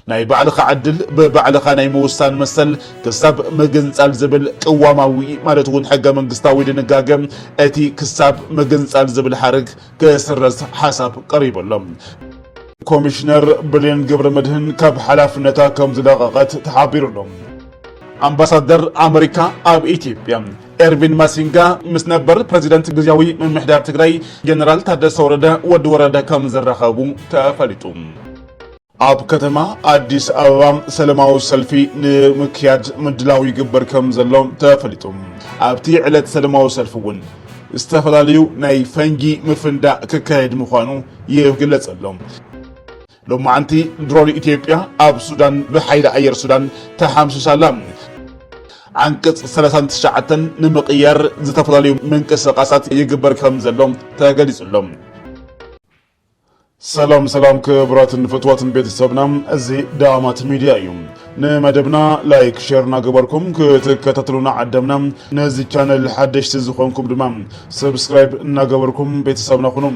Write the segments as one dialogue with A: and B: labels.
A: ናይ ባዕልኻ ዓድል ብባዕልኻ ናይ ምውሳን መሰል ክሳብ ምግንጻል ዝብል ቅዋማዊ ማለት እውን ሕገ መንግስታዊ ድንጋጌ እቲ ክሳብ ምግንጻል ዝብል ሓረግ ክስረዝ ሓሳብ ቀሪበሎም ኮሚሽነር ብሌን ገብረመድህን ካብ ሓላፍነታ ከም ዝለቀቀት ተሓቢሩሎም አምባሳደር አሜሪካ ኣብ ኢትዮጵያ ኤርቪን ማሲንጋ ምስ ነበር ፕሬዚደንት ግዚያዊ ምምሕዳር ትግራይ ጀነራል ታደሰ ወረደ ወዲ ወረደ ከም ዝረኸቡ ተፈሊጡ ኣብ ከተማ አዲስ አበባ ሰላማዊ ሰልፊ ንምክያድ ምድላው ይግበር ከም ዘሎ ተፈሊጡ ኣብቲ ዕለት ሰላማዊ ሰልፊ እውን ዝተፈላለዩ ናይ ፈንጂ ምፍንዳእ ክካየድ ምዃኑ ይግለጸሎም ሎማዓንቲ ድሮን ኢትዮጵያ ኣብ ሱዳን ብሓይሊ ኣየር ሱዳን ተሓምሽሻላ አንቀጽ 39 ንምቅያር ዝተፈላለዩ ምንቅስቃሳት ይግበር ከም ዘሎ ተገሊጹሎም ሰላም ክብራትን ፍትዋትን ቤተሰብና እዚ ዳማት ሚዲያ እዩ ንመደብና ላይክ ሼር ናገበርኩም ክትከታተሉና ዓደምና ነዚ ቻነል ሓደሽቲ ዝኾንኩም ድማ ሰብስክራይብ እናገበርኩም ቤተሰብና ሁኑ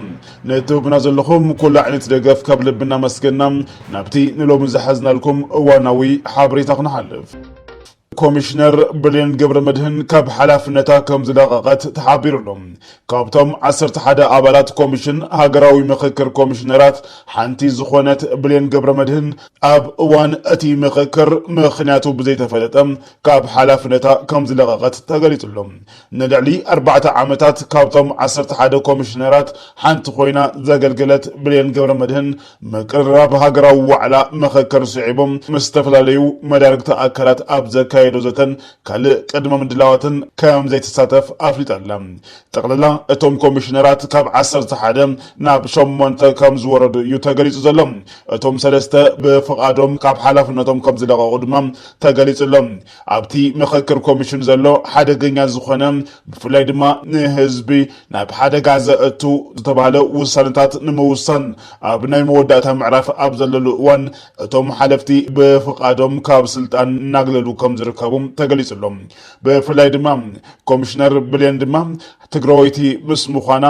A: ነትብና ዘለኹም ኩሉ ዓይነት ደገፍ ካብ ልብና መስገና ናብቲ ንሎሚ ዝሓዝናልኩም እዋናዊ ሓበሬታ ክንሓልፍ ኮሚሽነር ብሌን ገብረመድህን ካብ ሓላፍነታ ከም ዝለቀቀት ተሓቢሩሎም ካብቶም 11 ኣባላት ኮሚሽን ሃገራዊ ምክክር ኮሚሽነራት ሓንቲ ዝኾነት ብሌን ገብረመድህን ኣብ እዋን እቲ ምክክር ምኽንያቱ ብዘይተፈለጠ ካብ ሓላፍነታ ከም ዝለቀቀት ተገሊጹሎም ንልዕሊ 4 ዓመታት ካብቶም 11 ኮሚሽነራት ሓንቲ ኮይና ዘገልገለት ብሌን ገብረመድህን ምቅርራብ ሃገራዊ ዋዕላ ምክክር ስዒቦም ምስ ዝተፈላለዩ መዳርግቲ ኣካላት ኣብ ዘካየዱ ዶዘተን ካልእ ቅድመ ምድላዋትን ከም ዘይተሳተፍ ኣፍሊጣላ ጠቅላላ እቶም ኮሚሽነራት ካብ 11 ናብ 8 ከም ዝወረዱ እዩ ተገሊጹ ዘሎ እቶም ሰለስተ ብፍቃዶም ካብ ሓላፍነቶም ከም ዝለቀቁ ድማ ተገሊጹሎም ኣብቲ ምክክር ኮሚሽን ዘሎ ሓደገኛ ዝኾነ ብፍላይ ድማ ንህዝቢ ናብ ሓደጋ ዘእቱ ዝተባሃለ ውሳነታት ንምውሳን ኣብ ናይ መወዳእታ ምዕራፍ ኣብ ዘለሉ እዋን እቶም ሓለፍቲ ብፍቃዶም ካብ ስልጣን እናግለሉ ከም ዝርከቡ ተገሊጹሎም ብፍላይ ድማ ኮሚሽነር ብሌን ድማ ትግራዊቲ ምስ ምዃና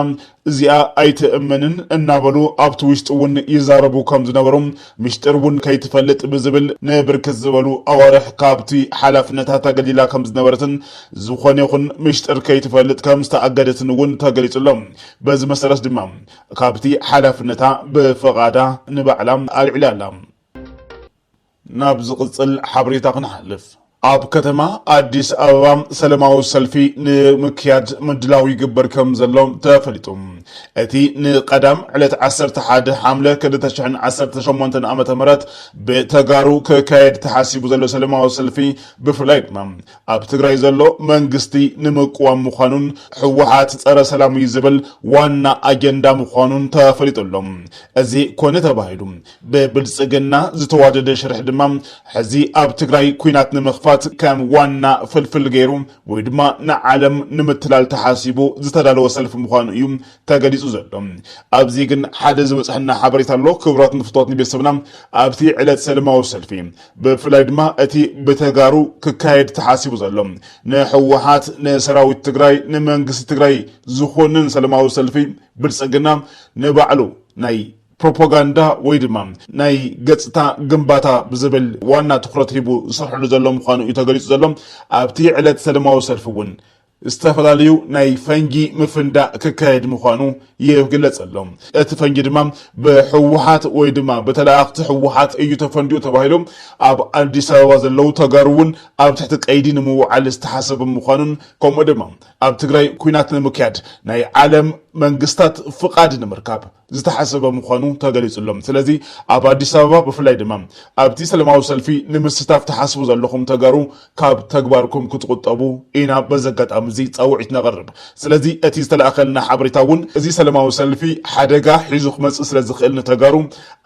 A: እዚኣ ኣይትእመንን እናበሉ ኣብቲ ውሽጢ እውን ይዛረቡ ከም ዝነበሩ ምስጢር እውን ከይትፈልጥ ብዝብል ንብርክት ዝበሉ ኣዋርሕ ካብቲ ሓላፍነታ ተገሊላ ከም ዝነበረትን ዝኾነ ይኹን ምስጢር ከይትፈልጥ ከም ዝተኣገደትን እውን ተገሊጹሎም በዚ መሰረት ድማ ካብቲ ሓላፍነታ ብፍቃዳ ንባዕላ ኣልዒላላ ናብ ዝቅጽል ሓበሬታ ክንሓልፍ ኣብ ከተማ አዲስ አበባ ሰላማዊ ሰልፊ ንምክያድ ምድላው ይግበር ከም ዘሎ ተፈሊጡ እቲ ንቀዳም ዕለት 11 ሐምለ 2018 ዓመተ ምህረት በተጋሩ ከካየድ ተሓሲቡ ዘሎ ሰላማዊ ሰልፊ ብፍላይ ድማ ኣብ ትግራይ ዘሎ መንግስቲ ንምቁዋም ምዃኑን ሕወሓት ፀረ ሰላም ይዝብል ዋና አጀንዳ ምዃኑን ተፈሊጡሎም እዚ ኮነ ተባሂሉ በብልጽግና ዝተዋደደ ሽርሕ ድማ ሕዚ ኣብ ትግራይ ኩናት ንምኽፋት ከም ዋና ፍልፍል ገይሩ ወይ ድማ ንዓለም ንምትላል ተሓሲቡ ዝተዳለወ ሰልፊ ምዃኑ እዩ ተገሊጹ ዘሎ ኣብዚ ግን ሓደ ዝበፅሐና ሓበሬታ ኣሎ ክብራትን ፍትዋትን ቤተሰብና ኣብቲ ዕለት ሰላማዊ ሰልፊ ብፍላይ ድማ እቲ በተጋሩ ክካየድ ተሓሲቡ ዘሎ ንሕወሓት ንሰራዊት ትግራይ ንመንግስቲ ትግራይ ዝኾንን ሰላማዊ ሰልፊ ብልጽግና ንባዕሉ ናይ ፕሮፓጋንዳ ወይ ድማ ናይ ገጽታ ግንባታ ብዝብል ዋና ትኩረት ሂቡ ዝሰርሕሉ ዘሎ ምዃኑ እዩ ተገሊጹ ዘሎ ኣብቲ ዕለት ሰላማዊ ሰልፊ እውን ዝተፈላለዩ ናይ ፈንጂ ምፍንዳእ ክካየድ ምዃኑ ይግለጸሎም እቲ ፈንጂ ድማ ብሕወሓት ወይ ድማ በተላእኽቲ ሕወሓት እዩ ተፈንዲኡ ተባሂሎም ኣብ አዲስ አበባ ዘለው ተጋሩውን ኣብ ትሕቲ ቀይዲ ንምውዓል ዝተሓሰበ ምዃኑን ከምኡ ድማ ኣብ ትግራይ ኩናት ንምክያድ ናይ ዓለም መንግስታት ፍቃድ ንምርካብ ዝተሓሰበ ምዃኑ ተገሊጹሎም ስለዚ ኣብ አዲስ አበባ ብፍላይ ድማ ኣብቲ ሰላማዊ ሰልፊ ንምስታፍ ተሓስቡ ዘለኹም ተጋሩ ካብ ተግባርኩም ክትቁጠቡ ኢና በዘጋጣሚ እዚ ጻውዒት ነቕርብ ስለዚ እቲ ዝተላእኸልና ሓበሬታ እውን እዚ ሰላማዊ ሰልፊ ሓደጋ ሒዙ ክመጽእ ስለ ዝኽእል ንተጋሩ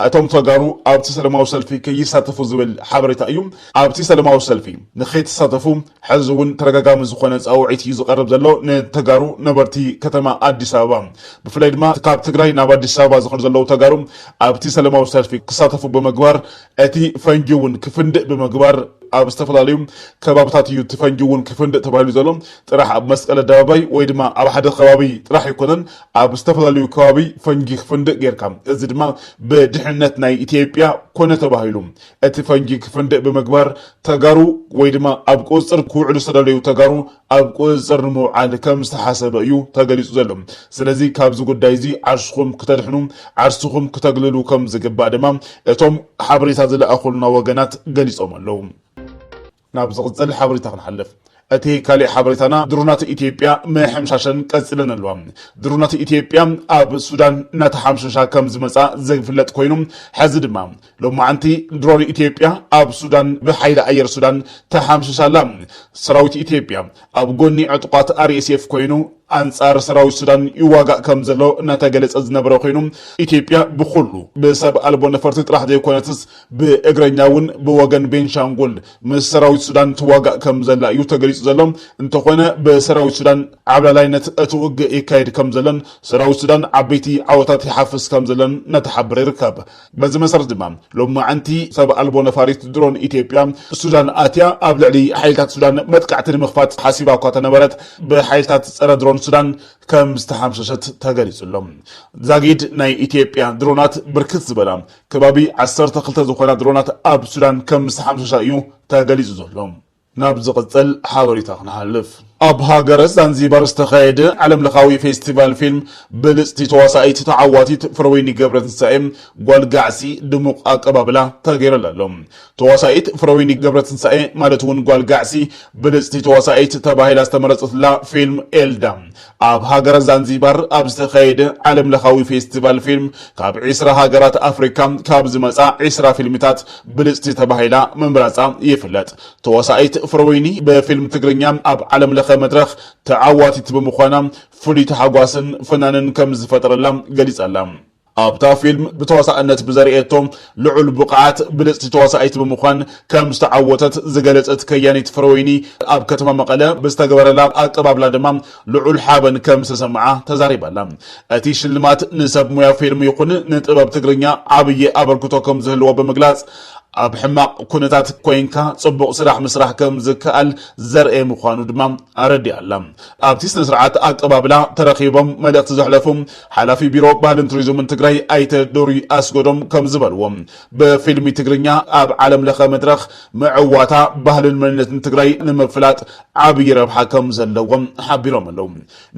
A: እቶም ተጋሩ ኣብቲ ሰላማዊ ሰልፊ ከይሳተፉ ዝብል ሓበሬታ እዩ ኣብቲ ሰላማዊ ሰልፊ ንኸይተሳተፉ ሕዚ እውን ተረጋጋሚ ዝኾነ ጻውዒት እዩ ዝቐርብ ዘሎ ንተጋሩ ነበርቲ ከተማ አዲስ አበባ ብፍላይ ድማ ካብ ትግራይ ናብ አዲስ አበባ ዝኸዱ ዘለው ተጋሩ ኣብቲ ሰላማዊ ሰልፊ ክሳተፉ ብምግባር እቲ ፈንጂ እውን ክፍንድእ ብምግባር ኣብ ዝተፈላለዩ ከባቢታት እዩ ትፈንጂውን ክፍንድእ ተባሂሉ ዘሎ ጥራሕ ኣብ መስቀል ኣደባባይ ወይ ድማ ኣብ ሓደ ከባቢ ጥራሕ ይኮነን ኣብ ዝተፈላለዩ ከባቢ ፈንጂ ክፍንድእ ጌርካ እዚ ድማ ብድሕነት ናይ ኢትዮጵያ ኮነ ተባሂሉ እቲ ፈንጂ ክፍንድእ ብምግባር ተጋሩ ወይ ድማ ኣብ ቁፅር ክውዕሉ ዝተደለዩ ተጋሩ ኣብ ቁፅር ንምውዓል ከም ዝተሓሰበ እዩ ተገሊጹ ዘሎ ስለዚ ካብዚ ጉዳይ እዚ ዓርሱኹም ክተድሕኑ ዓርሱኹም ክተግልሉ ከም ዝግባእ ድማ እቶም ሓበሬታ ዝለኣኹልና ወገናት ገሊጾም ኣለዉ ናብ ዝቕፅል ሓበሬታ ክንሓልፍ እቲ ካልእ ሓበሬታና ድሮናት ኢትዮጵያ መሐምሻሸን ቀጽለን ኣለዋ ድሮናት ኢትዮጵያ ኣብ ሱዳን እናተሓምሸሻ ከም ዝመጻ ዝፍለጥ ኮይኑ ሕዚ ድማ ሎማዓንቲ ድሮን ኢትዮጵያ ኣብ ሱዳን ብሓይሊ ኣየር ሱዳን ተሓምሸሻላ ሰራዊት ኢትዮጵያ ኣብ ጎኒ ዕጡቋት RSF ኮይኑ አንጻር ሰራዊት ሱዳን ይዋጋእ ከም ዘሎ እናተገለጸ ዝነበረ ኮይኑ ኢትዮጵያ ብኩሉ በሰብ አልቦ ነፈርቲ ጥራሕ ዘይኮነትስ ብእግረኛውን ብወገን ቤንሻንጉል ምስ ሰራዊት ሱዳን ትዋጋእ ከም ዘላ እዩ ተገሊጹ ዘሎ እንተኾነ በሰራዊት ሱዳን ዓብላላይነት እቲ ውግእ ይካየድ ከም ዘለን ሰራዊት ሱዳን ዓበይቲ ዓወታት ይሓፍስ ከም ዘለን እናተሓበረ ይርከብ በዚ መሰረት ድማ ሎማዓንቲ ሰብ አልቦ ነፋሪት ድሮን ኢትዮጵያ ሱዳን አትያ ኣብ ልዕሊ ሓይልታት ሱዳን መጥቃዕቲ ንምኽፋት ሓሲባ እኳ ተነበረት ብሓይልታት ፀረ ድሮን ሱዳን ከም ዝተሓምሸሸት ተገሊጹሎም ዛጊድ ናይ ኢትዮጵያ ድሮናት ብርክት ዝበላ ከባቢ 12 ዝኾና ድሮናት ኣብ ሱዳን ከም ዝተሓምሸሻ እዩ ተገሊጹ ዘሎ ናብ ዝቕጽል ሓበሬታ ክንሓልፍ ኣብ ሃገረ ዛንዚባር ዝተኻየደ ዓለም ለኻዊ ፌስቲቫል ፊልም ብልጽቲ ተዋሳኢት ተዓዋቲት ፍረወይኒ ገብረትንሳኤ ጓልጋዕሲ ድሙቕ ኣቀባብላ ተገይረላ ኣሎ ተዋሳኢት ፍረወይኒ ገብረትንሳኤ ማለት እውን ጓልጋዕሲ ብልጽቲ ተዋሳኢት ተባሂላ ዝተመረጸትላ ፊልም ኤልዳ ኣብ ሃገረ ዛንዚባር ኣብ ዝተኻየደ ዓለም ለኻዊ ፌስቲቫል ፊልም ካብ 20 ሃገራት ኣፍሪካ ካብ ዝመጻ 20 ፊልምታት ብልጽቲ ተባሂላ ምምራጻ ይፍለጥ ተዋሳኢት ፍረወይኒ በፊልም ትግርኛ ኣብ ዓለም ለኸ መድረኽ ተዓዋቲት ብምዃና ፍሉይ ተሓጓስን ፍናንን ከም ዝፈጠረላ ገሊጻላ ኣብታ ፊልም ብተዋሳእነት ብዘርእየቶም ልዑል ብቕዓት ብልጽቲ ተዋሳኢት ብምዃን ከም ዝተዓወተት ዝገለጸት ከያኒት ፍረወይኒ ኣብ ከተማ መቐለ ብዝተገበረላ ኣቀባብላ ድማ ልዑል ሓበን ከም ዝተሰምዓ ተዛሪባላ እቲ ሽልማት ንሰብ ሙያ ፊልም ይኹን ንጥበብ ትግርኛ ዓብዪ ኣበርክቶ ከም ዝህልዎ ብምግላጽ ኣብ ሕማቕ ኩነታት ኮይንካ ጽቡቕ ስራሕ ምስራሕ ከም ዝከኣል ዘርኤ ምዃኑ ድማ ኣረዲኣላ ኣብቲ ስነ ስርዓት ኣቀባብላ ተረኺቦም መልእኽቲ ዘሕለፉ ሓላፊ ቢሮ ባህልን ቱሪዝምን ትግራይ ኣይተ ዶሪ ኣስጎዶም ከም ዝበልዎም በፊልሚ ትግርኛ ኣብ ዓለም ለኸ መድረኽ ምዕዋታ ባህልን መንነትን ትግራይ ንምፍላጥ ዓብዪ ረብሓ ከም ዘለዎም ሓቢሮም ኣለዉ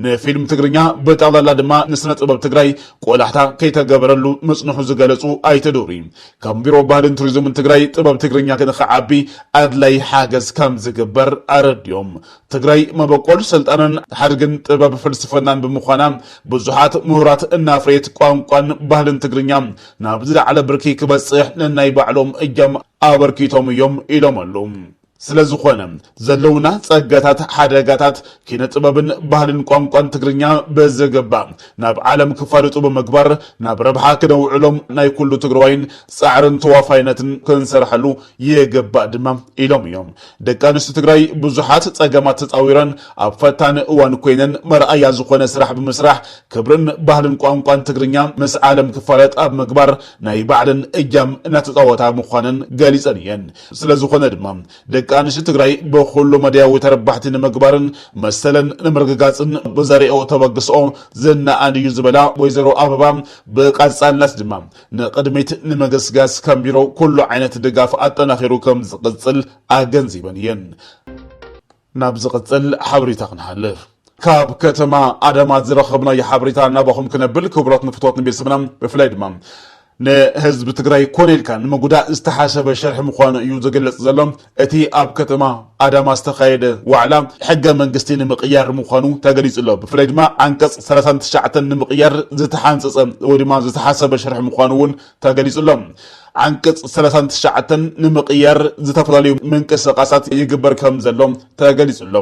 A: ንፊልም ትግርኛ ብጠቕላላ ድማ ንስነ ጥበብ ትግራይ ቆላሕታ ከይተገበረሉ መጽንሑ ዝገለጹ ኣይተ ዶሪ ከም ቢሮ ባህልን ቱሪዝምን ትግራይ ጥበብ ትግርኛ ክንኸዓቢ ኣድላይ ሓገዝ ከም ዝግበር ኣረድዮም ትግራይ መበቆል ስልጣንን ሓድግን ጥበብ ፍልስፍናን ብምዃና ብዙሓት ምሁራት እናፍሬት ቋንቋን ባህልን ትግርኛ ናብ ዝለዓለ ብርኪ ክበጽሕ ነናይ ባዕሎም እጃም ኣበርኪቶም እዮም ኢሎም ኣለዉ ስለዝኾነ ዘለውና ጸጋታት ሓደጋታት ኪነ ጥበብን ባህልን ቋንቋን ትግርኛ በዝግባእ ናብ ዓለም ክፋልጡ ብምግባር ናብ ረብሓ ክነውዕሎም ናይ ኩሉ ትግራዋይን ጻዕርን ተዋፋይነትን ክንሰርሐሉ ይግባእ ድማ ኢሎም እዮም ደቂ ኣንስትዮ ትግራይ ብዙሓት ጸገማት ተጻዊረን ኣብ ፈታኒ እዋን ኮይነን መርኣያ ዝኾነ ስራሕ ብምስራሕ ክብርን ባህልን ቋንቋን ትግርኛ ምስ ዓለም ክፋለጥ ኣብ ምግባር ናይ ባዕልን እጃም እናተጻወታ ምዃነን ገሊጸን እየን ስለዝኾነ ድማ አንሽት ትግራይ በሁሉ መድያዊ ተረባሕቲ ንምግባርን መሰለን ንምርግጋጽን በዘሪኦ ተበግስኦ ዝና አንዩ ዝበላ ወይዘሮ አበባ በቃጻላስ ድማ ንቅድሚት ንመገስጋስ ከም ቢሮ ኩሉ ዓይነት ድጋፍ አጠናኺሩ ከም ዝቅጽል አገንዚበን እየን ናብ ዝቅጽል ሓበሬታ ክንሓልፍ ካብ ከተማ አዳማ ዝረኸብና የሓበሬታ ናባኹም ክነብል ክብሮት ንፍቶት ንቤተሰብና ብፍላይ ድማ ንህዝብ ትግራይ ኮኔልካን ንመጉዳእ ዝተሓሰበ ሸርሒ ምዃኑ እዩ ዝገልጽ ዘሎ እቲ ኣብ ከተማ አዳማ ዝተኻየደ ዋዕላ ሕገ መንግስቲ ንምቕያር ምዃኑ ተገሊጹ ኣሎ ብፍላይ ድማ አንቀጽ 39 ንምቕያር ዝተሓንጸጸ ወይ ድማ ዝተሓሰበ ሸርሒ ምዃኑ እውን ተገሊጹ ኣሎ አንቀጽ 39 ንምቕያር ዝተፈላለዩ ምንቅስቓሳት ይግበር ከም ዘሎ ተገሊጹ ኣሎ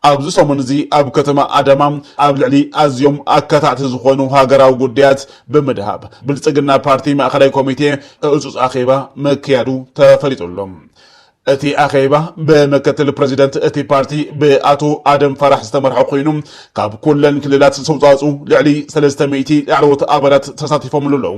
A: ኣብዚ ሰሙን እዚ ኣብ ከተማ አዳማ ኣብ ልዕሊ ኣዝዮም ኣካታዕቲ ዝኾኑ ሃገራዊ ጉዳያት ብምድሃብ ብልጽግና ፓርቲ ማእኸላይ ኮሚቴ እፁፅ ኣኼባ መክያዱ ተፈሊጡሎም እቲ ኣኼባ በመከተል ፕሬዚደንት እቲ ፓርቲ በአቶ አደም ፈራህ ዝተመርሐ ኮይኑ ካብ ኩለን ክልላት ዝተውጻጹ ልዕሊ 300 ላዕለዎት ኣባላት ተሳቲፎም ኣለዉ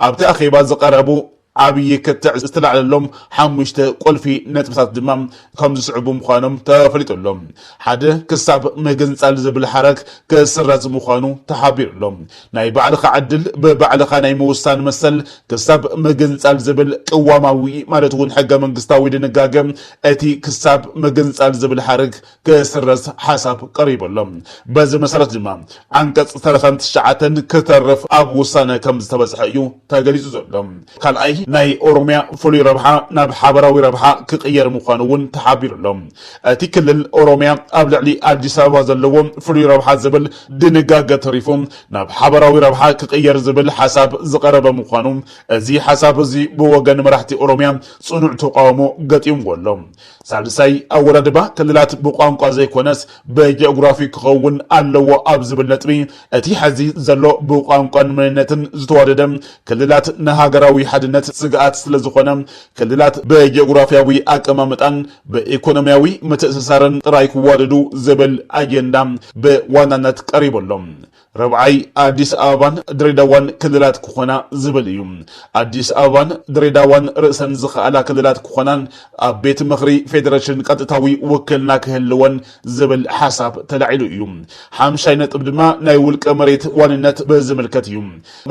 A: ኣብቲ ኣኼባ ዝቀረቡ عبي كتع استلع لهم حمشت قلفي نتبسات دمام كم زسعبوا مخانم تفلت لهم حدا كسب مجنس زبل حرك كسرز مخانو تحابير لهم ناي بعلق عدل ببعلق ناي موسان مسل كسب مجنس زبل قواماوي مالتون حق من قستاوي دنقاقم اتي كسب مجنس زبل حرك كسرز حسب قريب لهم بز مسارت دمام عنكس 3 شعاتن كترف ابو سنه كم زتبصحيو تاغليزو لهم قال اي ناي اوروميا فولي ربحا ناب حبراوي ربحا كقير مخانون تحابير لهم اتي كل اوروميا ابلعلي اديس ابابا زلوم فولي ربحا زبل دنقاقه تريفهم ناب حبراوي ربحا كقير زبل حساب زقرب مخانون زي حساب زي بوغن مرحتي اوروميا صنع تقاومو قطيم ولهم سالساي اول دبا كللات بقانقا زي كونس بجيوغرافي كخون الو اب زبل نطبي اتي حزي زلو بقانقا مننتن زتواددم كللات نهاغراوي حدنت سغات ስለዝኾነ كللات بجيوغرافياوي اقمامطان بايكونومياوي متأسسارن ጥራይ ክዋደዱ زبل اجندام بوانانت قريبلهم ربعي አዲስ አበባን ድሬዳዋን ክልላት ክኾና ዝብል እዩ አዲስ አበባን ድሬዳዋን ርእሰን ዝኸአላ ክልላት ክኾናን ኣብ ቤት ምኽሪ ፌደሬሽን ቀጥታዊ ውክልና ክህልወን ዝብል ሓሳብ ተላዒሉ እዩ 50 ነጥብ ድማ ናይ ውልቀ መሬት ዋንነት በዝምልከት እዩ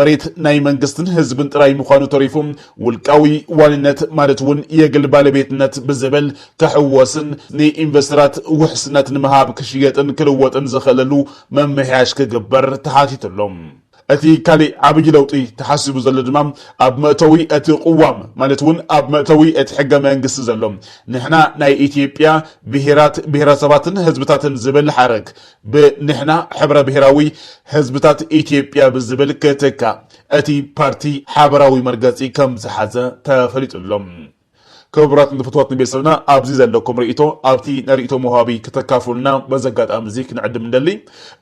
A: መሬት ናይ መንግስትን ህዝብን ጥራይ ምዃኑ ተሪፉ ውልቃዊ ዋንነት ማለት እውን የግል ባለቤትነት ብዝብል ተሕወስን ንኢንቨስተራት ውሕስነት ንምሃብ ክሽየጥን ክልወጥን ዝኸለሉ መምሕያሽ ክግበር تحاتيت لهم اتي كالي عبي لوطي تحسب زل دمام اب مأتوي اتي قوام مالتون اب مأتوي اتي حق منقس زلهم نحنا ناي ايتيوبيا بهراسباتن حزبتاتن زبل حرك بنحنا حبر بهراوي حزبتات ايتيوبيا بالزبل كتكا اتي بارتي حبراوي مرقصي كم زحازه تفليت لهم كبرات نفتوات نبيسرنا ابزي زلكم رئيتو ابتي نرئيتو مهابي كتكافلنا بزقات امزيك نعدم ندلي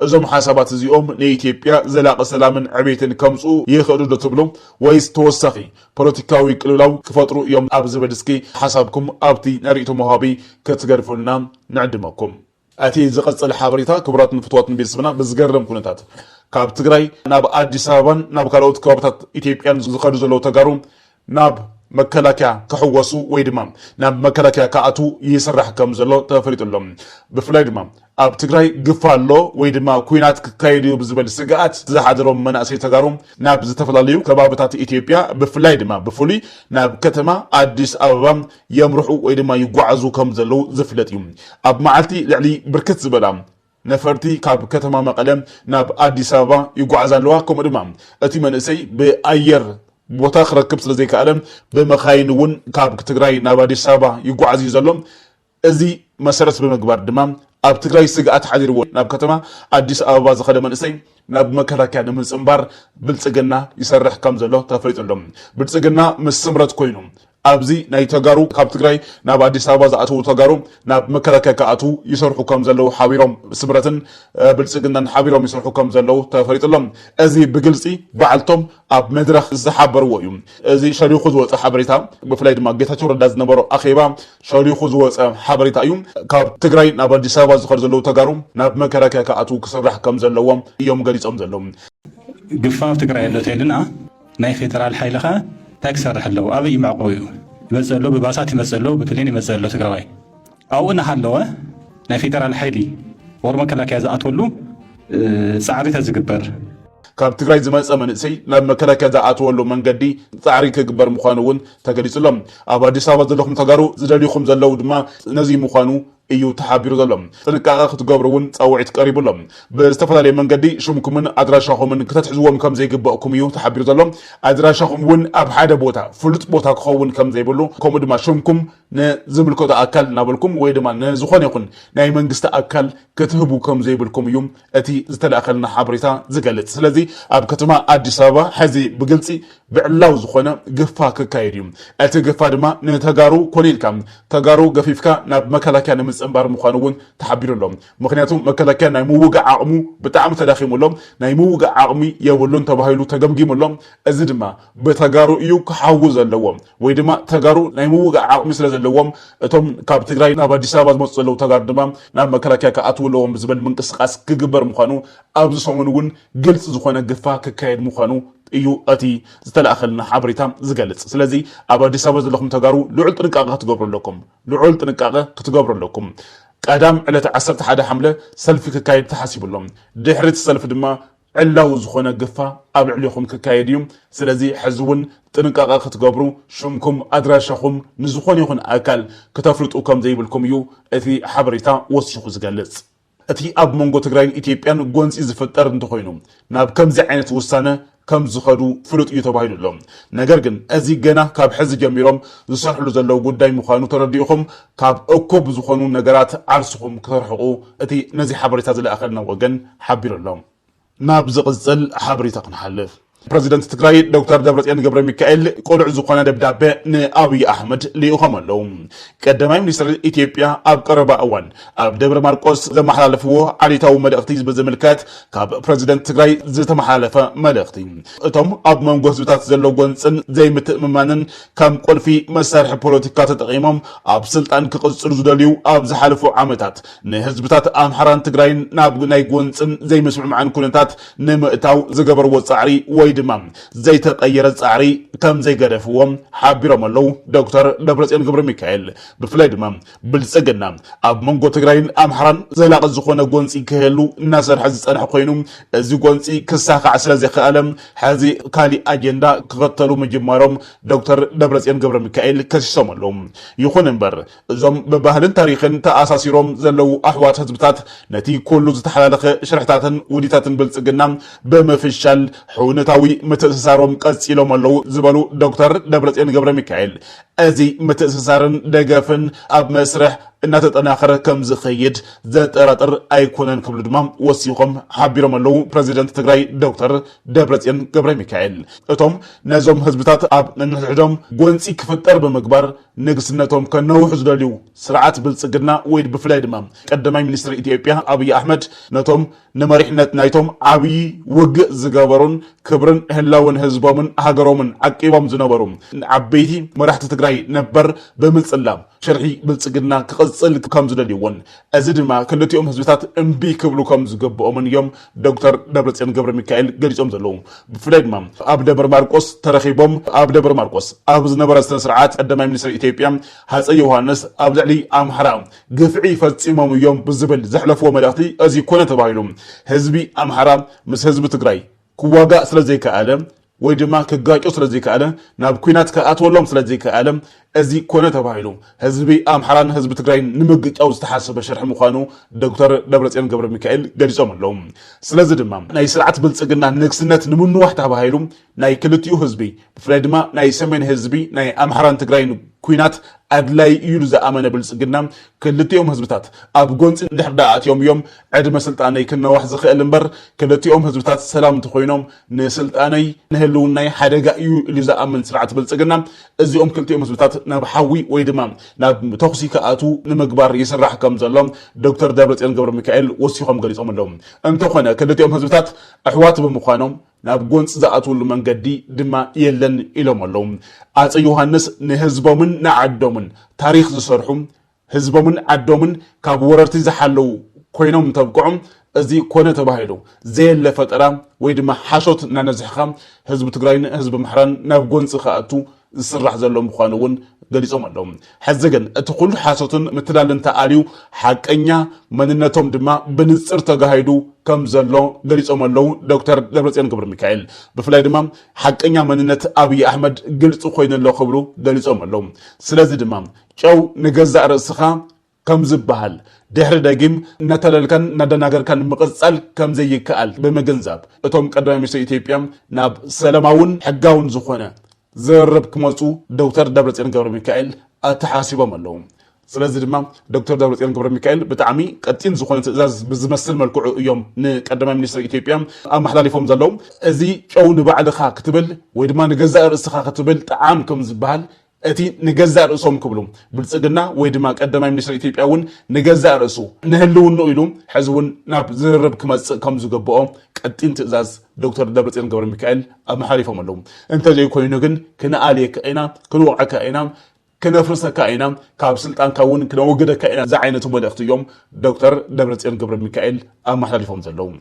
A: ازوم حسابات زيوم نيتيبيا زلاق سلامن عبيتن كمصو يخدو دتبلو ويس توسخي بوليتيكاوي قللاو كفطرو يوم ابزي بدسكي حسابكم ابتي نرئيتو مهابي كتغرفلنا نعدمكم اتي زقصل حبريتا كبرات نفتوات نبيسرنا بزغرم كونتات كاب تግራይ ናብ አዲስ አበባን ናብ ካልኦት ከባቢታት ኢትዮጵያን ዝኸዱ ዘለው ተጋሩ ናብ مكلاكيا كحوسو ويدمام ناب مكلاكيا كاتو يسرح كم زلو تفريطلهم بفلاي دمام اب تግራይ ግፋሎ ወይድማ ኩናት ከካይዱ ብዝበል ስጋት ዝሓድሮም መናእሰይ ተጋሩም ናብ ዝተፈላልዩ ከባቢታት ኢትዮጵያ በፍላይ ድማ በፉሊ ናብ ከተማ አዲስ አበባ የምርሑ ወይድማ ይጓዓዙ ከም ዘለው ዝፍለጥ እዩ ኣብ ማዓልቲ ልዕሊ ብርክት ዝበላም ነፈርቲ ካብ ከተማ መቀለም ናብ አዲስ አበባ ይጓዓዛለዋ ከም ድማ እቲ መንእሰይ በአየር ቦታ ክረክብ ስለዘይ ከአለም በመኻይንውን ካብ ትግራይ ናብ አዲስ አበባ ይጓዓዝ ይዘሎም እዚ መሰረት በመግባር ድማ ኣብ ትግራይ ስጋት ሓዲርዎ ናብ ከተማ አዲስ አበባ ዝኸደ መንእሰይ ናብ መከላከያ ንምጽምባር ብልጽግና ይሰርሕ ከም ዘሎ ተፈሪጥሎም ብልጽግና መስምረት ኮይኑ ابزي ناي تغارو كاب تግራይ ናብ አዲስ አበባ ዝኣተው ተጋሩ ናብ መከላከያ ከኣቱ ይሰርሑ ከም ዘለው ሓቢሮም ስምረትን ብልጽግናን ሓቢሮም ይሰርሑ ከም ዘለው ተፈሪጥሎም እዚ ብግልጺ በዓልቶም ኣብ መድረኽ ዝሓበርዎ እዩ እዚ ሸሪኹ ዝወፀ ሓበሬታ ብፍላይ ድማ ጌታቸው ረዳ ዝነበሮ ኣኼባ ሸሪኹ ዝወፀ ሓበሬታ እዩ ካብ ትግራይ ናብ አዲስ አበባ ዝኸዱ ዘለው ተጋሩ ናብ መከላከያ ከኣቱ ክሰርሕ ከም ዘለዎም እዮም ገሊጾም ዘለው
B: ግፋፍ ትግራይ ለተልና ናይ ፌደራል ሓይልኻ تكسر حلو أبي معقوي يمثله بباسات يمثله بكلين يمثله تقرأي أو إنه حلوه نفيتر الحيلي ورمك لك هذا أتولو سعري تزقبر
A: كاب تقرأي زمان زمان سي لما كلا كذا أتولو من قدي سعري كجبر مخانون تقدي سلام أبادي سافز لهم تجارو زدلي خمس اللود ما نزي مخانو ايو تحابيرو زلهم تنكاغا ክትገብሩውን ጻውዒት ቀሪቡሎም በስተፈላለየ መንገዲ ሽምኩምን አድራሻኹምን ከተትሕዝዎም ከም ዘይግባእኩም እዩ ተሓቢሩ ዘሎም አድራሻኹም ኣብ ሓደ ቦታ ፍሉጥ ቦታ ክኸውን ከም ዘይብሉ ከምኡ ድማ ሽምኩም ንዝምልከቶ ኣካል ናበልኩም ወይ ድማ ንዝኾነ ይኹን ናይ መንግስቲ ኣካል ክትህቡ ከም ዘይብልኩም እዩ እቲ ዝተላኸልና ሓበሬታ ዝገልጽ ስለዚ ኣብ ከተማ አዲስ አበባ ሕዚ ብግልጺ ብዕላው ዝኾነ ግፋ ክካየድ እዩ እቲ ግፋ ድማ ንተጋሩ ኮኔልካ ተጋሩ ገፊፍካ ናብ መከላከያ ጽምባር ምዃኑውን ተሓቢሩሎም ምክንያቱም መከላከያ ናይ ምውጋዕ ዓቕሙ ብጣዕሚ ተዳኺሙሎም ናይ ምውጋዕ ዓቕሚ የብሉን ተባሂሉ ተገምጊሙሎም እዚ ድማ በተጋሩ እዩ ክሓው ዘለዎም ወይ ድማ ተጋሩ ናይ ምውጋዕ ዓቕሚ ስለ ዘለዎም እቶም ካብ ትግራይ ናብ አዲስ አበባ ዝመጹ ዘለው ተጋሩ ድማ ናብ መከላከያ ከኣትውለዎም ዝብል ምንቅስቃስ ክግበር ምዃኑ ኣብዚ ሰሙን እውን ግልጽ ዝኾነ ግፋ ክካየድ ምዃኑ እዩ እቲ ዝተላእኸልና ሓበሬታ ዝገልጽ ስለዚ ኣብ ኣዲስ ኣበባ ዘለኹም ተጋሩ ልዑል ጥንቃቐ ክትገብሩ ኣለኩም ቀዳም ዕለት 11 ሓምለ ሰልፊ ክካየድ ተሓሲቡሎም ድሕሪት ሰልፊ ድማ ዕላው ዝኾነ ግፋ ኣብ ልዕሊኹም ክካየድ እዩ ስለዚ ሕዚ እውን ጥንቃቐ ክትገብሩ ሽምኩም ኣድራሻኹም ንዝኾነ ይኹን ኣካል ክተፍልጡ ከም ዘይብልኩም እዩ እቲ ሓበሬታ ወሲኹ ዝገልጽ እቲ ኣብ መንጎ ትግራይን ኢትዮጵያን ጎንፂ ዝፍጠር እንተኾይኑ ናብ ከምዚ ዓይነት ውሳነ ከም ዝኸዱ ፍሉጥ እዩ ተባሂሉሎም ነገር ግን እዚ ገና ካብ ሕዚ ጀሚሮም ዝሰርሕሉ ዘለው ጉዳይ ምዃኑ ተረዲኡኹም ካብ እኩብ ዝኾኑ ነገራት ዓርስኹም ክተርሕቑ እቲ ነዚ ሓበሬታ ዝለኣኸልና ወገን ሓቢሩሎም ናብ ዝቕፅል ሓበሬታ ክንሓልፍ ፕሬዚደንት ትግራይ ዶክተር ደብረጽዮን ገብረ ሚካኤል ቆልዑ ዝኾነ ደብዳቤ ንአብይ አሕመድ ልኢኾም ኣለዉ ቀዳማይ ሚኒስትር ኢትዮጵያ ኣብ ቀረባ እዋን ኣብ ደብረ ማርቆስ ዘመሓላለፍዎ ዓሌታዊ መልእኽቲ ብዝምልከት ካብ ፕሬዚደንት ትግራይ ዝተመሓላለፈ መልእኽቲ እቶም ኣብ መንጎ ህዝብታት ዘሎ ጎንፅን ዘይምትእምማንን ከም ቁልፊ መሳርሒ ፖለቲካ ተጠቒሞም ኣብ ስልጣን ክቕፅሉ ዝደልዩ ኣብ ዝሓለፉ ዓመታት ንህዝብታት ኣምሓራን ትግራይን ናብ ናይ ጎንፅን ዘይምስምዕማዕን ኩነታት ንምእታው ዝገበርዎ ጻዕሪ ወይ ድማ ዘይተቀየረ ጻዕሪ ከም ዘይገደፍዎም ሓቢሮም ኣለዉ ዶክተር ደብረጽዮን ገብረ ሚካኤል ብፍላይ ድማ ብልጽግና ኣብ መንጎ ትግራይን ኣምሓራን ዘላቂ ዝኾነ ጎንፂ ክህሉ እናሰርሐ ዝጸንሐ ኮይኑ እዚ ጎንፂ ክሳኻዕ ስለዘይከኣለ ሕዚ ካሊእ ኣጀንዳ ክኸተሉ ምጅማሮም ዶክተር ደብረጽዮን ገብረ ሚካኤል ከሲሶም ኣለዉ ይኹን እምበር እዞም ብባህልን ታሪክን ተኣሳሲሮም ዘለው ኣሕዋት ህዝብታት ነቲ ኩሉ ዝተሓላለኸ ሽርሕታትን ውዲታትን ብልጽግና ብምፍሻል ሕውነታዊ ምትእስሳሮም ቀፂሎም ኣለዉ ዝበሉ ዶክተር ደብረጽዮን ገብረ ሚካኤል እዚ ምትእስሳርን ደገፍን ኣብ መስርሕ እናተጠናኸረ ከም ዝኸይድ ዘጠራጥር ኣይኮነን ክብሉ ድማ ወሲኾም ሓቢሮም ኣለዉ ፕሬዚደንት ትግራይ ዶክተር ደብረጽዮን ገብረ ሚካኤል እቶም ነዞም ህዝብታት ኣብ ንሕዶም ጎንፂ ክፍጠር ብምግባር ንግስነቶም ከነውሑ ዝደልዩ ስርዓት ብልጽግና ወይ ብፍላይ ድማ ቀዳማይ ሚኒስትር ኢትዮጵያ አብይ አሕመድ ነቶም ንመሪሕነት ናይቶም ዓብይ ውግእ ዝገበሩን ክብርን ህላውን ህዝቦምን ሃገሮምን ዓቂቦም ዝነበሩ ዓበይቲ መራሕቲ ትግራይ ነበር ብምጽላም شرحي بلصقنا كقصل كم زدليون أزيد ما كلتيهم هزبتات أمبي كبلو كم زجبوا من يوم دكتور دبرتيان جبر ميكائيل جريتهم زلوم بفريد مام أبدا برماركوس ترخيبهم أبدا برماركوس أبز نبرة سرعات قدام مينستر إثيوبيا هذا يوهانس أبدا لي أم حرام قفعي فتيمهم يوم بالزبل زحلفوا ملاقتي أزي كونه تبايلهم هزبي أم حرام مس هزب تجري كواجا سلزيك عالم ويجمع كجايو سلزيك عالم ناب كوينات كأتولهم سلزيك عالم أزي كونه تبايلهم هزبي أم حرام هزب تجري نمجج أو استحسب شرح مخانو دكتور دبرتيان جبر ميكائيل جريتهم لهم سلزد مام ناي سرعة بلصقنا نكسنت نمنو واحد تبايلهم ناي كلتيو هزبي فريدما ناي سمين هزبي ناي أم حرام تجري كوينات أدلاي يلزا أمانة بلصقنا كلتيهم هزبتات أبغونس ندحدات يوم عد مسلطاني كنا واحد زخي الانبر كلتيهم هزبتات سلام تخوينهم نسلطاني نهلون ناي حدقا يلزا أمن سرعة بلصقنا ازيهم كلتيهم هزبتات نبحوي ويدمام ناب تخصي كأتو نمقبار يسرح كم زلهم دكتور دبرتيان جبر ميكائيل وصيهم قريتهم لهم انتخونا كلتيهم هزبتات أحوات بمخانهم ناب جونس زاتو لمن قدي دما يلن إلهم اللهم أتى يوحنس نهزبومن نعدومن تاريخ زصرحهم هزبومن عدومن كابوررتي زحلو كوينهم تبقعهم ازي كونه تباهيلو زي اللي فترة ويدما حاشوت نانزحخام هزب تقراين هزب محران ناب جونس خاطو زسرح زلهم مخانون قليصهم اللهم حزقن اتقول حاشوتن مثلال انت آليو حقنيا مننتهم دما بنصر تقاهيدو كم زلو قليصهم اللهم دكتور دبرتيان جبر ميكائيل بفلاي دمام حقنيا مننت أبي أحمد قليصو خوين اللو خبرو قليصهم اللهم سلازي دمام شو نجزع رأسخا كم زبهال دحر داقيم نتلالكن ندناغركن مقصال كم زي كأل بمجنزاب اتهم قدام ميستر إثيوبيا ناب سلاماون حقاون زخونا زرب كموصو دكتور دبرتيان جبر ميكائيل اتحاسبهم اللهم سلازي دمام دكتور دبرتيان جبر ميكائيل بتعمي قتين زخونا تزاز بزمسل ملكو يوم نقدم مينستر إثيوبيا ام محلاليفهم زلهم ازي شو نبعلخا كتبل ويدما نجزا رأسخا كتبل طعام كم زبهال أتي نجزء رأسهم كبلهم بلصقنا ويدما قدام مينستر إثيوبيا ون نجزء رأسه نهلون نقولهم حزون ناب زرب كم زجبهم قتين تزاز دكتور دبرتيان جبر ميكائيل أم حالفهم لهم أنت جاي كوينوجن كنا عليك أينا كنا وعك أينا كنا فرصك أينا كاب سلطان كون كنا وجدك أينا زعينة ملأخت يوم دكتور دبرتيان جبر ميكائيل أم حالفهم زلهم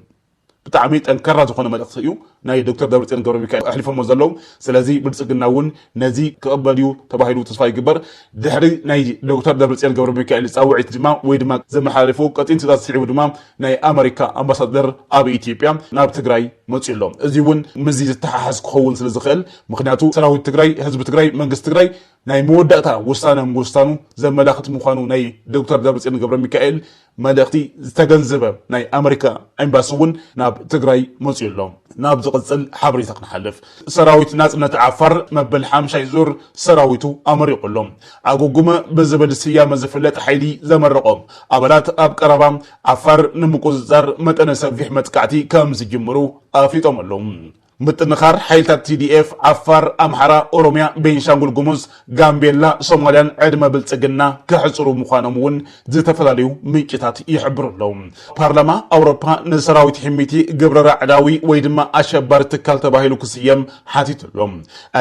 A: ብጣዕሚ ጠንከራ ዝኾነ መልእኽቲ እዩ ናይ ዶክተር ደብረጽዮን ገብረ ሚካኤል ኣሕሊፎሞ ዘለዉ ስለዚ ብልጽግና እውን ነዚ ክቕበል እዩ ተባሂሉ ተስፋ ይግበር ድሕሪ ናይ ዶክተር ደብረጽዮን ገብረ ሚካኤል ጻውዒት ድማ ወይ ድማ ዘመሓላልፉ ቀጢን ትእዛዝ ስዒቡ ድማ ናይ ኣሜሪካ ኣምባሳደር ኣብ ኢትዮጵያ ናብ ትግራይ መፅኡ ኣሎ እዚ እውን ምዚ ዝተሓሓዝ ክኸውን ስለ ዝኽእል ምክንያቱ ሰራዊት ትግራይ ህዝቢ ትግራይ መንግስቲ ትግራይ ናይ መወዳእታ ውሳነ ምውሳኑ ዘመላኽት ምዃኑ ናይ ዶክተር ደብረጽዮን ገብረ ሚካኤል መልእኽቲ ዝተገንዘበ ናይ ኣሜሪካ ኤምባሲ እውን ናብ ትግራይ መፅኡ ኣሎ ናብ ዝቕፅል ሓበሬታ ክንሓልፍ ሰራዊት ናጽነት ዓፋር መበል 50 ዙር ሰራዊቱ ኣመሪቑ ኣሎ ኣጎጉመ ብዝብል ስያመ ዝፍለጥ ሓይሊ ዘመረቖም ኣባላት ኣብ ቀረባ ዓፋር ንምቁፅጻር መጠነ ሰፊሕ መጥቃዕቲ ከም ዝጅምሩ ኣፍሊጦም ኣለዉ ምጥንኻር ሓይልታት TDF ዓፋር ኣምሓራ ኦሮሚያ ቤንሻንጉል ጉሙዝ ጋምቤላ ሶማልያን ዕድመ ብልጽግና ክሕፅሩ ምዃኖም እውን ዝተፈላለዩ ምንጭታት ይሕብሩ ኣለዉ ፓርላማ ኣውሮፓ ንሰራዊት ሕሚቲ ግብረ ራዕዳዊ ወይ ድማ ኣሸባሪ ትካል ተባሂሉ ክስየም ሓቲቱ ኣሎ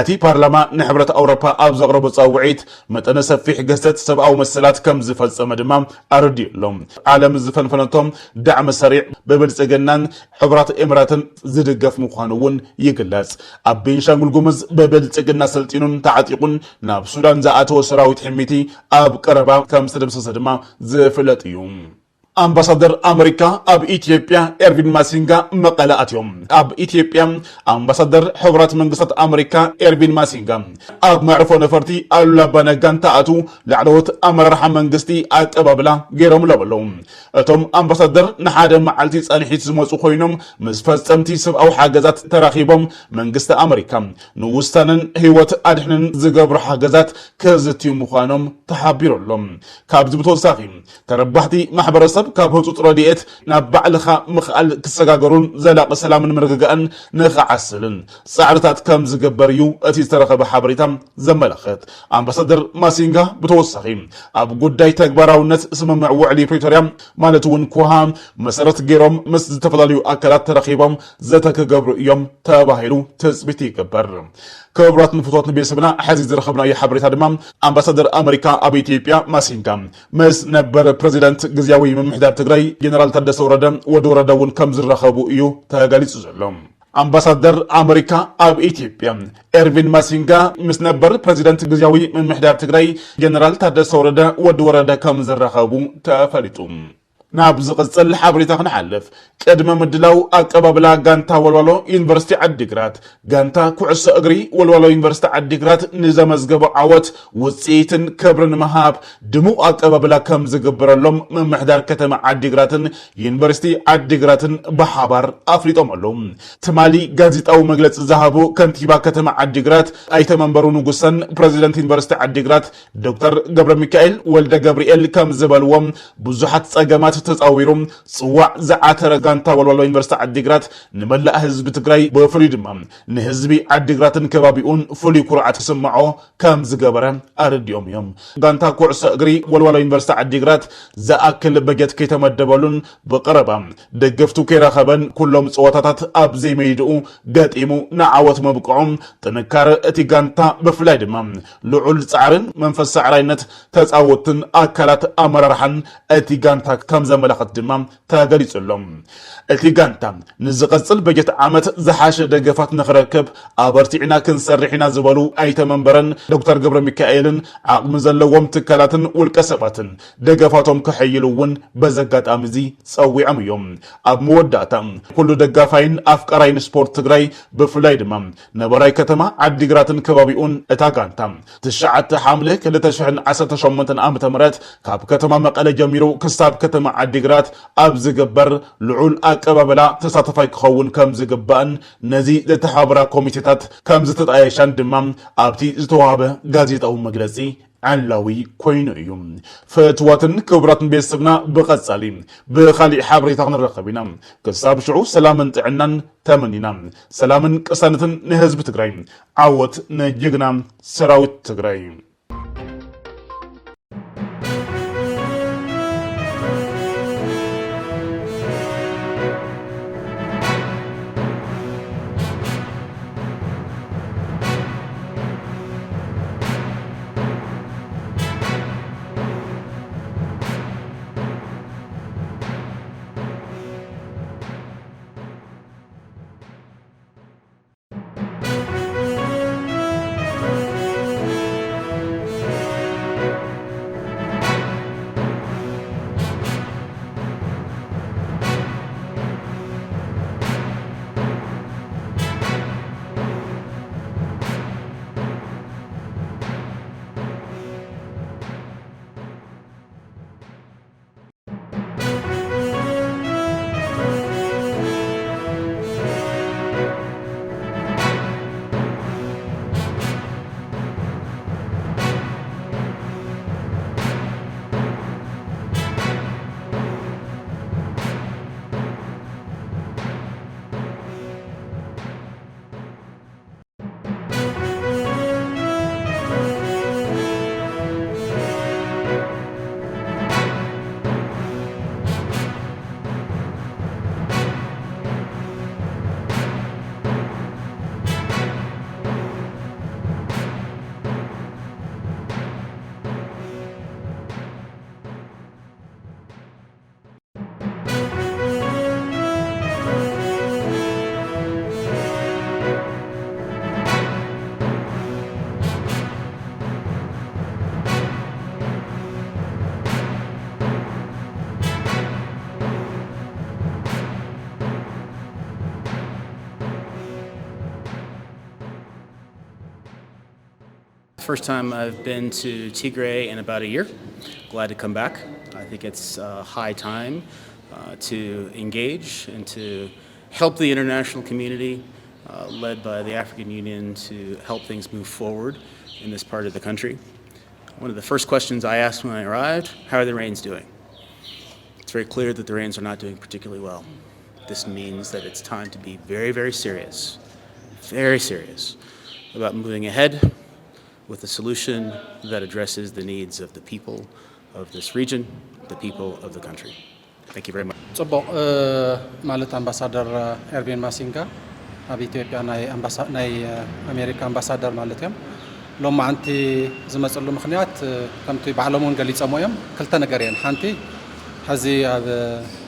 A: እቲ ፓርላማ ንሕብረት ኣውሮፓ ኣብ ዘቕረቦ ጻውዒት መጠነ ሰፊሕ ገሰት ሰብኣዊ መሰላት ከም ዝፈጸመ ድማ ኣረዲኡ ኣሎ ዓለም ዝፈንፈነቶም ዳዕሚ ሰሪዕ ብብልጽግናን ሕቡራት ኤምራትን ዝድገፍ ምዃኑ እውን ይግለጽ ኣብ ቤንሻንጉል ጉሙዝ በብልጽግና ሰልጢኑን ተዓጢቁን ናብ ሱዳን ዝኣተወ ሰራዊት ሕሚቲ ኣብ ቀረባ ከም ዝተደምሰሰ ድማ ዝፍለጥ እዩ ኣምባሳደር ኣሜሪካ ኣብ ኢትዮጵያ ኤርቪን ማሲንጋ መቐለ ኣትዮም ኣብ ኢትዮጵያ ኣምባሳደር ሕቡራት መንግስታት ኣሜሪካ ኤርቪን ማሲንጋ ኣብ መዕርፎ ነፈርቲ ኣሉላ ኣባነጋን ተኣቱ ላዕለዎት ኣመራርሓ መንግስቲ ኣቀባብላ ገይሮም ኣለዉ እቶም ኣምባሳደር ንሓደ መዓልቲ ጸኒሒት ዝመፁ ኮይኖም ምስ ፈጸምቲ ሰብኣዊ ሓገዛት ተራኺቦም መንግስቲ ኣሜሪካ ንውሳነን ህይወት ኣድሕንን ዝገብሩ ሓገዛት ከዝትዩ ምዃኖም ተሓቢሮሎም ካብዚ ብተወሳኺ ተረባሕቲ ማሕበረሰብ ካብ ህፁፅ ረድኤት ናብ ባዕልኻ ምኽኣል ክሰጋገሩን ዘላቂ ሰላምን ምርግጋእን ንኽዓስልን ፃዕርታት ከም ዝገበር እዩ እቲ ዝተረኸበ ሓበሬታ ዘመላኽት ኣምባሳደር ማሲንጋ ብተወሳኺ ኣብ ጉዳይ ተግባራውነት ስምምዕ ውዕሊ ፕሪቶርያ ማለት እውን ኩሃ መሰረት ገይሮም ምስ ዝተፈላለዩ ኣካላት ተረኺቦም ዘተ ክገብሩ እዮም ተባሂሉ ትፅቢት ይግበር ክቡራት ንፍትወት ቤተሰብና ሕዚ ዝረኸብናዮ ሓበሬታ ድማ ኣምባሳደር ኣሜሪካ ኣብ ኢትዮጵያ ማሲንጋ ምስ ነበረ ፕሬዚደንት ግዝያዊ ምምሕዳር ትግራይ ጀነራል ታደሰ ወረደ ወዲ ወረደ እውን ከም ዝረኸቡ እዩ ተገሊጹ ዘሎ ኣምባሳደር ኣሜሪካ ኣብ ኢትዮጵያ ኤርቪን ማሲንጋ ምስ ነበር ፕሬዚደንት ግዝያዊ ምምሕዳር ትግራይ ጀነራል ታደሰ ወረደ ወዲ ወረደ ከም ዝረኸቡ ተፈሊጡ ናብ ዝቕፅል ሓበሬታ ክንሓልፍ ቅድመ ምድላው ኣቀባብላ ጋንታ ወልዋሎ ዩኒቨርሲቲ ዓዲግራት ጋንታ ኩዕሶ እግሪ ወልዋሎ ዩኒቨርሲቲ ዓዲግራት ንዘመዝገበ ዓወት ውፅኢትን ክብርን ምሃብ ድሙቕ ኣቀባብላ ከም ዝግበረሎም ምምሕዳር ከተማ ዓዲግራትን ዩኒቨርሲቲ ዓዲግራትን ብሓባር ኣፍሊጦም ኣለዉ ትማሊ ጋዜጣዊ መግለፂ ዝሃቡ ከንቲባ ከተማ ዓዲግራት ኣይተመንበሩ ንጉሰን ፕሬዚደንት ዩኒቨርሲቲ ዓዲግራት ዶክተር ገብረ ሚካኤል ወልደ ገብርኤል ከም ዝበልዎም ብዙሓት ፀገማት ተጻዊሩ ጽዋዕ ዝዓተረ ጋንታ ወልዋሎ ዩኒቨርሲቲ ዓዲግራት ንመላእ ህዝቢ ትግራይ ብፍሉይ ድማ ንህዝቢ ዓዲግራትን ከባቢኡን ፍሉይ ኩርዓት ክስምዖ ከም ዝገበረ ኣረዲኦም እዮም ጋንታ ኩዕሶ እግሪ ወልዋሎ ዩኒቨርሲቲ ዓዲግራት ዝኣክል በጀት ከይተመደበሉን ብቀረባ ደገፍቱ ከይረኸበን ኩሎም ፀወታታት ኣብ ዘይመይድኡ ገጢሙ ንዓወት መብቅዖም ጥንካረ እቲ ጋንታ ብፍላይ ድማ ልዑል ጻዕርን መንፈስ ሳዕራይነት ተጻወትን ኣካላት ኣመራርሓን እቲ ጋንታ ከም ዘመላኽት ድማ ተገሊጹሎም እቲ ጋንታ ንዝቐጽል በጀት ዓመት ዝሓሸ ደገፋት ንኽረክብ ኣበርቲዕና ክንሰርሕ ኢና ዝበሉ ኣይተመንበረን ዶክተር ገብረ ሚካኤልን ዓቕሚ ዘለዎም ትካላትን ውልቀ ሰባትን ደገፋቶም ክሕይሉ እውን በዘጋጣሚ እዚ ፀዊዖም እዮም ኣብ መወዳእታ ኩሉ ደጋፋይን ኣፍቃራይን ስፖርት ትግራይ ብፍላይ ድማ ነበራይ ከተማ ዓዲግራትን ከባቢኡን እታ ጋንታ 9 ሓምለ 2018 ዓ.ም ካብ ከተማ መቐለ ጀሚሩ ክሳብ ከተማ ዓዲግራት ኣብ ዝግበር ልዑል ኣቀባብላ ተሳተፋይ ክኸውን ከም ዝግባእን ነዚ ዝተሓበራ ኮሚቴታት ከም ዝተጣየሻን ድማ ኣብቲ ዝተዋሃበ ጋዜጣዊ መግለፂ ዓላዊ ኮይኑ እዩ ፍትዋትን ክቡራትን ቤተሰብና ብቐጻሊ ብኻሊእ ሓበሬታ ክንረኸብ ኢና ክሳብ ሽዑ ሰላምን ጥዕናን ተመኒና ሰላምን ቅሳነትን ንህዝቢ ትግራይ ዓወት ንጅግና ሰራዊት ትግራይ
C: first time I've been to Tigray in about a year. Glad to come back. I think it's high time to engage and to help the international community, led by the African Union, to help things move forward in this part of the country. One of the first questions I asked when I arrived, how are the Rains doing? It's very clear that the Rains are not doing particularly well. This means that it's time to be very, very serious about moving ahead with a solution that addresses the needs of the people of this region, the people of the country. Thank you very much.
D: ጽቡቕ ማለት ኣምባሳደር ኤርቪን ማሲንጋ ኣብ ኢትዮጵያ ናይ ኣሜሪካ ኣምባሳደር ማለት እዮም ሎም ማዓንቲ ዝመፅሉ ምክንያት ከምቲ ባዕሎም እውን ገሊፆሞ እዮም ክልተ ነገር እየን ሓንቲ ሕዚ ኣብ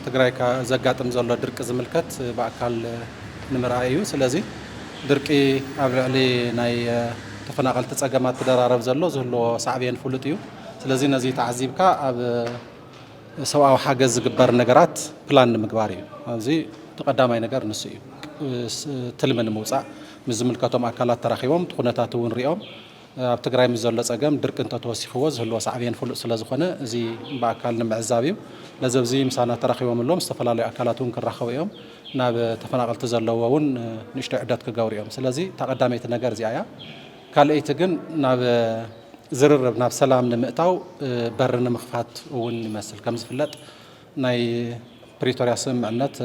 D: ትግራይ ዘጋጥም ዘሎ ድርቂ ዝምልከት ብኣካል ንምርኣይ እዩ ስለዚ ድርቂ ኣብ ልዕሊ ናይ ተፈናቐልቲ ፀገማት ተደራረብ ዘሎ ዝህልዎ ሳዕብየን ፍሉጥ እዩ ስለዚ ነዚ ተዓዚብካ ኣብ ሰብኣዊ ሓገዝ ዝግበር ነገራት ፕላን ንምግባር እዩ ኣብዚ ተቐዳማይ ነገር ንሱ እዩ ትልሚ ንምውፃእ ምስ ዝምልከቶም ኣካላት ተራኺቦም ኩነታት እውን ሪኦም ኣብ ትግራይ ምስ ዘሎ ፀገም ድርቂ እንተተወሲኽዎ ዝህልዎ ሳዕብየን ፍሉጥ ስለ ዝኾነ እዚ ብኣካል ንምዕዛብ እዩ ነዚ ኣብዚ ምሳና ተራኺቦም ኣሎም ዝተፈላለዩ ኣካላት እውን ክራኸቡ እዮም ናብ ተፈናቐልቲ ዘለዎ እውን ንእሽተይ ዕደት ክገብሩ እዮም ስለዚ ተቐዳመይቲ ነገር እዚኣ እያ ካልአይቲ ግን ናብ ዝርርብ ናብ ሰላም ንምእታው በር ንምኽፋት እውን ይመስል ከም ዝፍለጥ ናይ ፕሪቶሪያ ስምምዕነት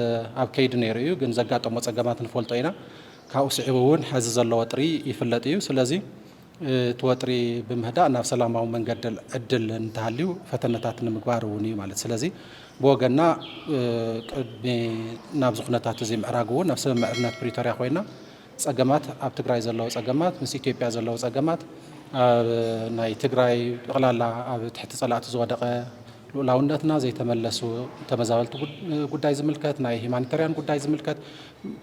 D: ኣብ ከይዲ ነይሩ እዩ ግን ዘጋጠሞ ፀገማት ንፈልጦ ኢና ካብኡ ስዒቡ እውን ሕዚ ዘሎ ወጥሪ ይፍለጥ እዩ ስለዚ እቲ ወጥሪ ብምህዳእ ናብ ሰላማዊ መንገዲ ዕድል እንተሃልዩ ፈተነታት ንምግባር እውን እዩ ማለት ስለዚ ብወገና ቅድሚ ናብ ዝኹነታት እዚ ምዕራግ እውን ናብ ስምምዕነት ፕሪቶሪያ ኮይና ፀገማት ኣብ ትግራይ ዘለዎ ፀገማት ምስ ኢትዮጵያ ዘለዎ ፀገማት ናይ ትግራይ ጠቕላላ ኣብ ትሕቲ ፀላእቲ ዝወደቐ ልኡላውነትና ዘይተመለሱ ተመዛበልቲ ጉዳይ ዝምልከት ናይ ሂማኒታርያን ጉዳይ ዝምልከት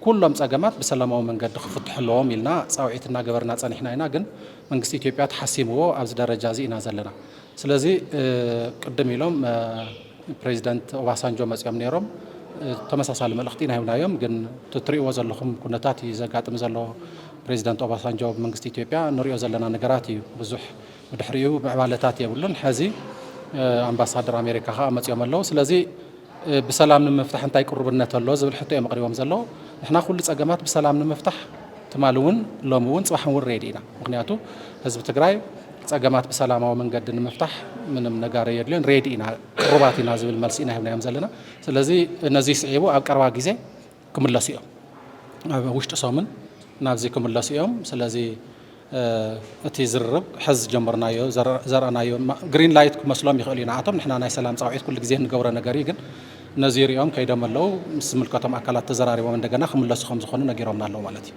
D: ኩሎም ፀገማት ብሰላማዊ መንገዲ ክፍትሑ ኣለዎም ኢልና ፃውዒትና ገበርና ፀኒሕና ኢና ግን መንግስቲ ኢትዮጵያ ተሓሲምዎ ኣብዚ ደረጃ እዚ ኢና ዘለና ስለዚ ቅድም ኢሎም ፕሬዚደንት ኦባሳንጆ መፅኦም ነይሮም ተመሳሳሊ መልእኽቲ ኢና ሂብናዮም ግን ትሪእዎ ዘለኹም ኩነታት እዩ ዘጋጥም ዘሎ ፕሬዚደንት ኦባሳንጆ መንግስቲ ኢትዮጵያ ንሪኦ ዘለና ነገራት እዩ ብዙሕ ብድሕሪኡ ምዕባለታት የብሉን ሕዚ ኣምባሳደር ኣሜሪካ ከዓ መፅኦም ኣለዉ ስለዚ ብሰላም ንምፍታሕ እንታይ ቅርብነት ኣሎ ዝብል ሕቶ እዮም ኣቕሪቦም ዘለዉ ንሕና ኩሉ ፀገማት ብሰላም ንምፍታሕ ትማሊ እውን ሎሚ እውን ፅባሕ እውን ሬዲ ኢና ምክንያቱ ህዝቢ ትግራይ ፀገማት ብሰላማዊ መንገዲ ንምፍታሕ ምንም ነገር የድልዮን ሬዲ ኢና ቅሩባት ኢና ዝብል መልሲ ኢና ሂብናዮም ዘለና ስለዚ ነዚ ስዒቡ ኣብ ቀረባ ግዜ ክምለሱ እዮም ኣብ ውሽጢ ሰሙን ናብዚ ክምለሱ እዮም ስለዚ እቲ ዝርርብ ሕዝ ጀመርናዮ ዘርአናዮ ግሪን ላይት ክመስሎም ይኽእል እዩ ንኣቶም ንሕና ናይ ሰላም ፃውዒት ኩሉ ግዜ ንገብሮ ነገር እዩ ግን ነዚ ሪኦም ከይዶም ኣለዉ ምስ ዝምልከቶም ኣካላት ተዘራሪቦም እንደገና ክምለሱ ከም ዝኾኑ ነጊሮምና ኣለዉ ማለት እዩ